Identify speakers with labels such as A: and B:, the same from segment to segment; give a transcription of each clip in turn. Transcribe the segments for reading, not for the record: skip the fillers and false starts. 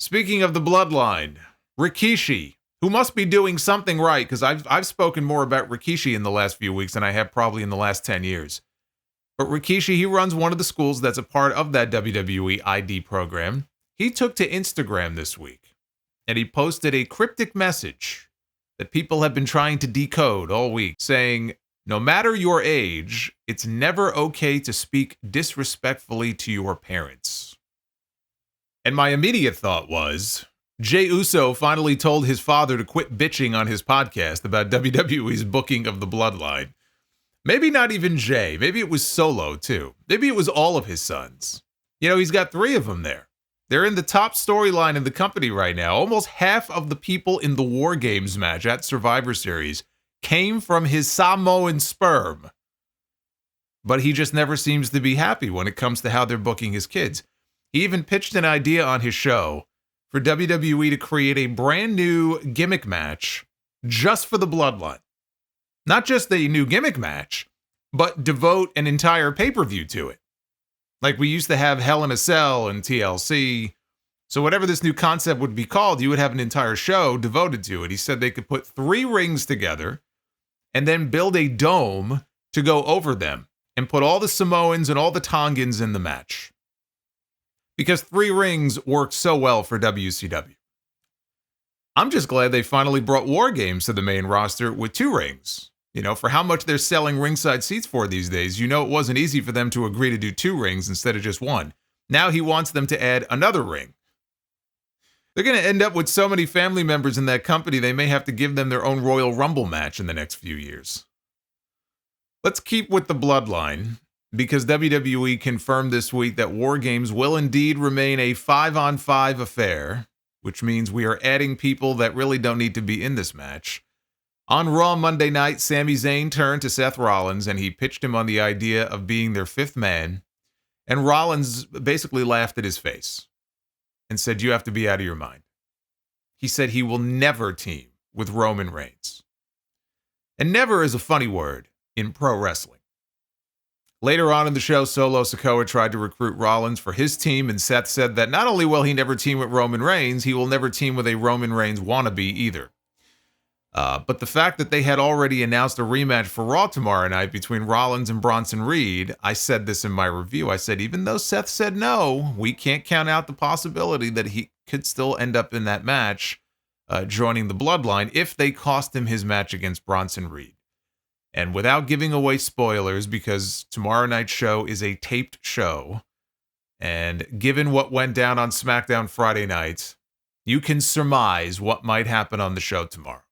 A: Speaking of the bloodline, Rikishi, who must be doing something right, because I've spoken more about Rikishi in the last few weeks than I have probably in the last 10 years. But Rikishi, he runs one of the schools that's a part of that WWE ID program. He took to Instagram this week, and he posted a cryptic message that people have been trying to decode all week, saying, "No matter your age, it's never okay to speak disrespectfully to your parents." And my immediate thought was, Jey Uso finally told his father to quit bitching on his podcast about WWE's booking of the Bloodline. Maybe not even Jey. Maybe it was Solo, too. Maybe it was all of his sons. You know, he's got 3 of them there. They're in the top storyline in the company right now. Almost half of the people in the War Games match at Survivor Series came from his Samoan sperm. But he just never seems to be happy when it comes to how they're booking his kids. He even pitched an idea on his show for WWE to create a brand new gimmick match just for the Bloodline. Not just a new gimmick match, but devote an entire pay-per-view to it. Like we used to have Hell in a Cell and TLC. So whatever this new concept would be called, you would have an entire show devoted to it. He said they could put 3 rings together and then build a dome to go over them and put all the Samoans and all the Tongans in the match. Because 3 rings work so well for WCW. I'm just glad they finally brought War Games to the main roster with 2 rings. You know, for how much they're selling ringside seats for these days, you know it wasn't easy for them to agree to do 2 rings instead of just 1. Now he wants them to add another ring. They're going to end up with so many family members in that company, they may have to give them their own Royal Rumble match in the next few years. Let's keep with the Bloodline, because WWE confirmed this week that War Games will indeed remain a 5-on-5 affair, which means we are adding people that really don't need to be in this match. On Raw Monday night, Sami Zayn turned to Seth Rollins and he pitched him on the idea of being their 5th man. And Rollins basically laughed at his face and said, "You have to be out of your mind." He said he will never team with Roman Reigns. And never is a funny word in pro wrestling. Later on in the show, Solo Sikoa tried to recruit Rollins for his team, and Seth said that not only will he never team with Roman Reigns, he will never team with a Roman Reigns wannabe either. But the fact that they had already announced a rematch for Raw tomorrow night between Rollins and Bronson Reed, I said this in my review. I said, even though Seth said no, we can't count out the possibility that he could still end up in that match, joining the Bloodline if they cost him his match against Bronson Reed. And without giving away spoilers, because tomorrow night's show is a taped show, and given what went down on SmackDown Friday night, you can surmise what might happen on the show tomorrow.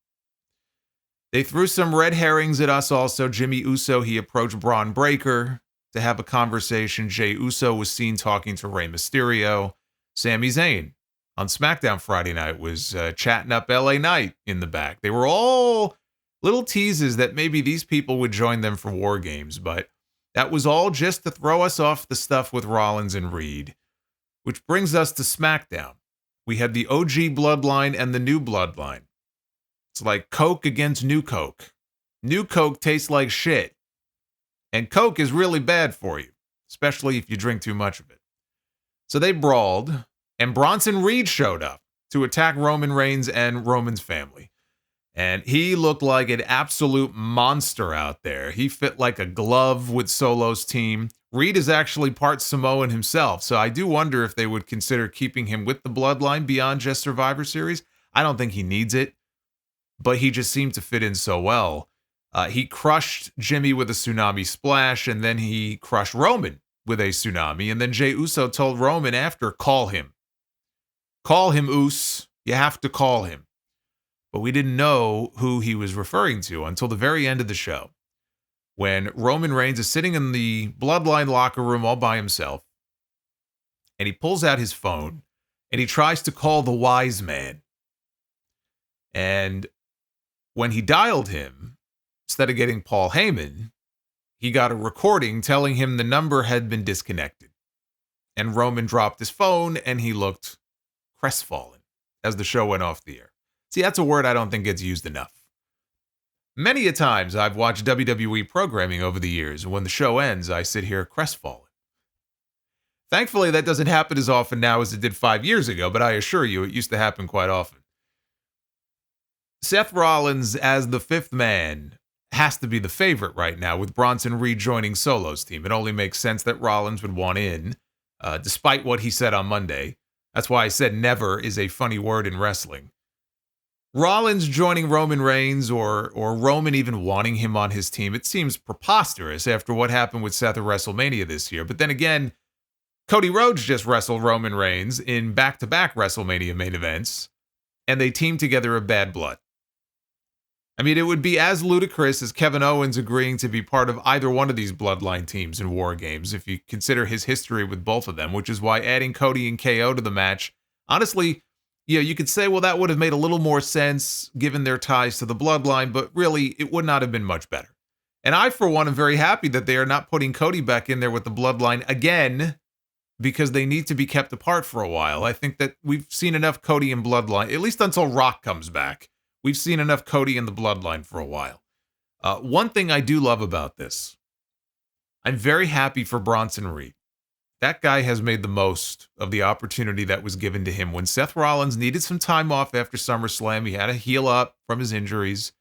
A: They threw some red herrings at us also. Jimmy Uso, he approached Braun Breaker to have a conversation. Jey Uso was seen talking to Rey Mysterio. Sami Zayn on SmackDown Friday night was chatting up LA Knight in the back. They were all little teases that maybe these people would join them for War Games, but that was all just to throw us off the stuff with Rollins and Reed. Which brings us to SmackDown. We had the OG Bloodline and the new Bloodline. It's like Coke against New Coke. New Coke tastes like shit. And Coke is really bad for you, especially if you drink too much of it. So they brawled, and Bronson Reed showed up to attack Roman Reigns and Roman's family. And he looked like an absolute monster out there. He fit like a glove with Solo's team. Reed is actually part Samoan himself, so I do wonder if they would consider keeping him with the Bloodline beyond just Survivor Series. I don't think he needs it, but he just seemed to fit in so well. He crushed Jimmy with a tsunami splash, and then he crushed Roman with a tsunami, and then Jey Uso told Roman after, call him. Call him, Us. You have to call him. But we didn't know who he was referring to until the very end of the show, when Roman Reigns is sitting in the Bloodline locker room all by himself, and he pulls out his phone, and he tries to call the wise man. And when he dialed him, instead of getting Paul Heyman, he got a recording telling him the number had been disconnected. And Roman dropped his phone, and he looked crestfallen as the show went off the air. See, that's a word I don't think gets used enough. Many a times I've watched WWE programming over the years, and when the show ends, I sit here crestfallen. Thankfully, that doesn't happen as often now as it did 5 years ago, but I assure you, it used to happen quite often. Seth Rollins as the fifth man has to be the favorite right now, with Bronson Reed joining Solo's team. It only makes sense that Rollins would want in, despite what he said on Monday. That's why I said never is a funny word in wrestling. Rollins joining Roman Reigns or Roman even wanting him on his team, it seems preposterous after what happened with Seth at WrestleMania this year. But then again, Cody Rhodes just wrestled Roman Reigns in back-to-back WrestleMania main events, and they teamed together a Bad Blood. I mean, it would be as ludicrous as Kevin Owens agreeing to be part of either one of these Bloodline teams in War Games, if you consider his history with both of them, which is why adding Cody and KO to the match, honestly, yeah, you could say, well, that would have made a little more sense given their ties to the Bloodline, but really, it would not have been much better. And I, for one, am very happy that they are not putting Cody back in there with the Bloodline again, because they need to be kept apart for a while. I think that we've seen enough Cody and Bloodline, at least until Rock comes back. We've seen enough Cody in the Bloodline for a while. One thing I do love about this, I'm very happy for Bronson Reed. That guy has made the most of the opportunity that was given to him. When Seth Rollins needed some time off after SummerSlam, he had to heal up from his injuries.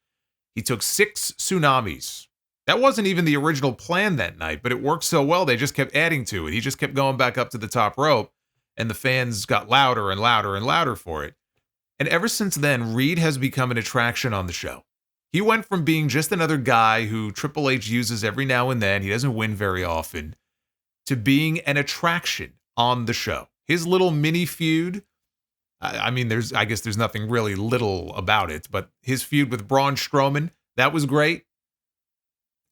A: He took 6 tsunamis. That wasn't even the original plan that night, but it worked so well, they just kept adding to it. He just kept going back up to the top rope, and the fans got louder and louder and louder for it. And ever since then, Reed has become an attraction on the show. He went from being just another guy who Triple H uses every now and then, he doesn't win very often, to being an attraction on the show. His little mini feud, I mean, I guess there's nothing really little about it, but his feud with Braun Strowman, that was great.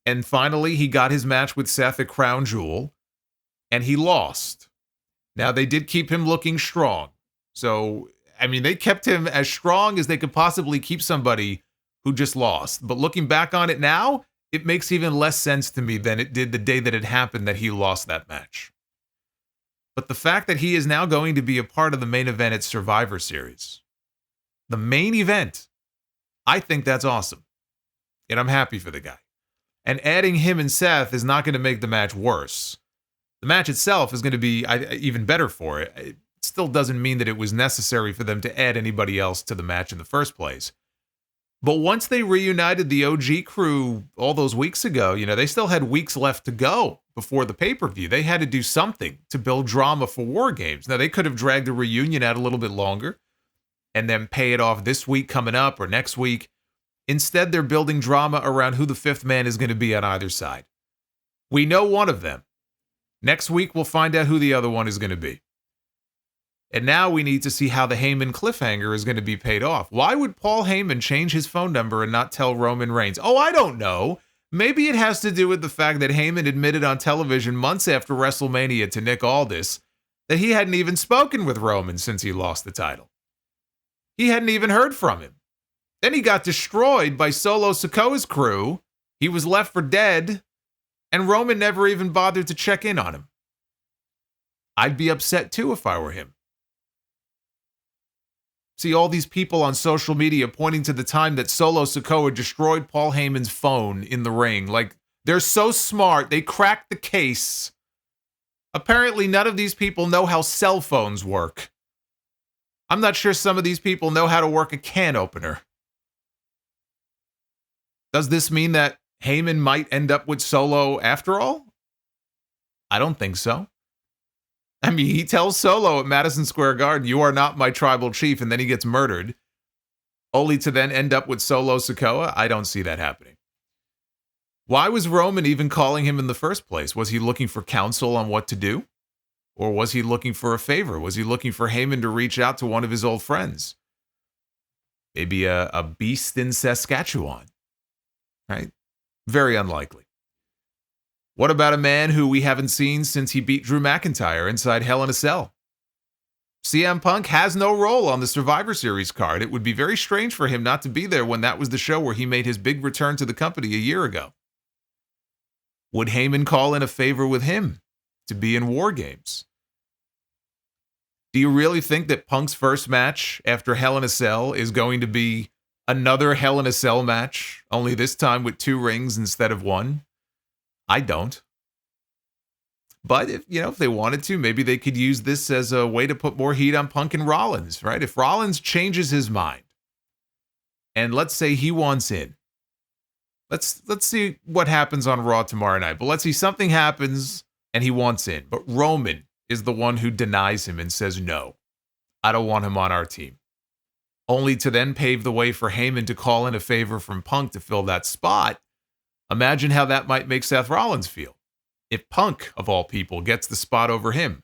A: And finally, he got his match with Seth at Crown Jewel, and he lost. Now, they did keep him looking strong. So, I mean, they kept him as strong as they could possibly keep somebody who just lost. But looking back on it now, it makes even less sense to me than it did the day that it happened that he lost that match. But the fact that he is now going to be a part of the main event at Survivor Series, the main event, I think that's awesome. And I'm happy for the guy. And adding him and Seth is not going to make the match worse. The match itself is going to be even better for it. It still doesn't mean that it was necessary for them to add anybody else to the match in the first place. But once they reunited the OG crew all those weeks ago, they still had weeks left to go before the pay-per-view. They had to do something to build drama for War Games. Now, they could have dragged the reunion out a little bit longer and then pay it off this week coming up or next week. Instead, they're building drama around who the fifth man is going to be on either side. We know one of them. Next week, we'll find out who the other one is going to be. And now we need to see how the Heyman cliffhanger is going to be paid off. Why would Paul Heyman change his phone number and not tell Roman Reigns? Oh, I don't know. Maybe it has to do with the fact that Heyman admitted on television months after WrestleMania to Nick Aldis that he hadn't even spoken with Roman since he lost the title. He hadn't even heard from him. Then he got destroyed by Solo Sikoa's crew. He was left for dead, and Roman never even bothered to check in on him. I'd be upset too if I were him. See all these people on social media pointing to the time that Solo Sikoa destroyed Paul Heyman's phone in the ring. Like, they're so smart, they cracked the case. Apparently, none of these people know how cell phones work. I'm not sure some of these people know how to work a can opener. Does this mean that Heyman might end up with Solo after all? I don't think so. I mean, he tells Solo at Madison Square Garden, "You are not my tribal chief," and then he gets murdered, only to then end up with Solo Sikoa. I don't see that happening. Why was Roman even calling him in the first place? Was he looking for counsel on what to do? Or was he looking for a favor? Was he looking for Heyman to reach out to one of his old friends? Maybe a beast in Saskatchewan. Right? Very unlikely. What about a man who we haven't seen since he beat Drew McIntyre inside Hell in a Cell? CM Punk has no role on the Survivor Series card. It would be very strange for him not to be there when that was the show where he made his big return to the company a year ago. Would Heyman call in a favor with him to be in War Games? Do you really think that Punk's first match after Hell in a Cell is going to be another Hell in a Cell match, only this time with 2 rings instead of 1? I don't. But if they wanted to, maybe they could use this as a way to put more heat on Punk and Rollins, right? If Rollins changes his mind, and let's say he wants in, let's see what happens on Raw tomorrow night. But let's see something happens and he wants in, but Roman is the one who denies him and says, no, I don't want him on our team. Only to then pave the way for Heyman to call in a favor from Punk to fill that spot. Imagine how that might make Seth Rollins feel if Punk, of all people, gets the spot over him.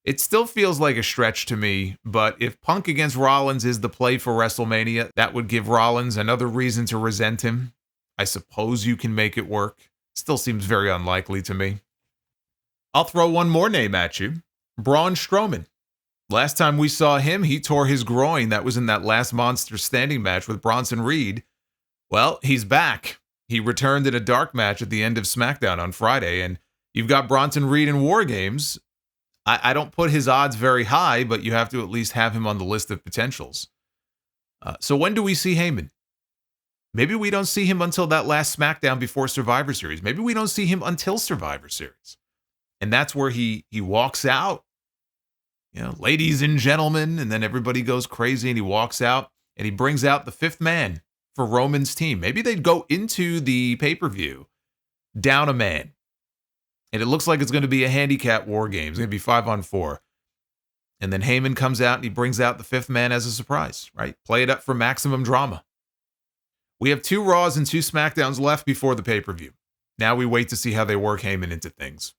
A: It still feels like a stretch to me, but if Punk against Rollins is the play for WrestleMania, that would give Rollins another reason to resent him. I suppose you can make it work. Still seems very unlikely to me. I'll throw one more name at you. Braun Strowman. Last time we saw him, he tore his groin. That was in that last Monster standing match with Bronson Reed. Well, he's back. He returned in a dark match at the end of SmackDown on Friday, and you've got Bronson Reed in War Games. I don't put his odds very high, but you have to at least have him on the list of potentials. So when do we see Heyman? Maybe we don't see him until that last SmackDown before Survivor Series. Maybe we don't see him until Survivor Series. And that's where he walks out. Ladies and gentlemen, and then everybody goes crazy and he walks out and he brings out the fifth man for Roman's team. Maybe they'd go into the pay-per-view down a man. And it looks like it's going to be a handicap war game. It's going to be 5-on-4. And then Heyman comes out and he brings out the fifth man as a surprise, right? Play it up for maximum drama. We have 2 Raws and 2 SmackDowns left before the pay-per-view. Now we wait to see how they work Heyman into things.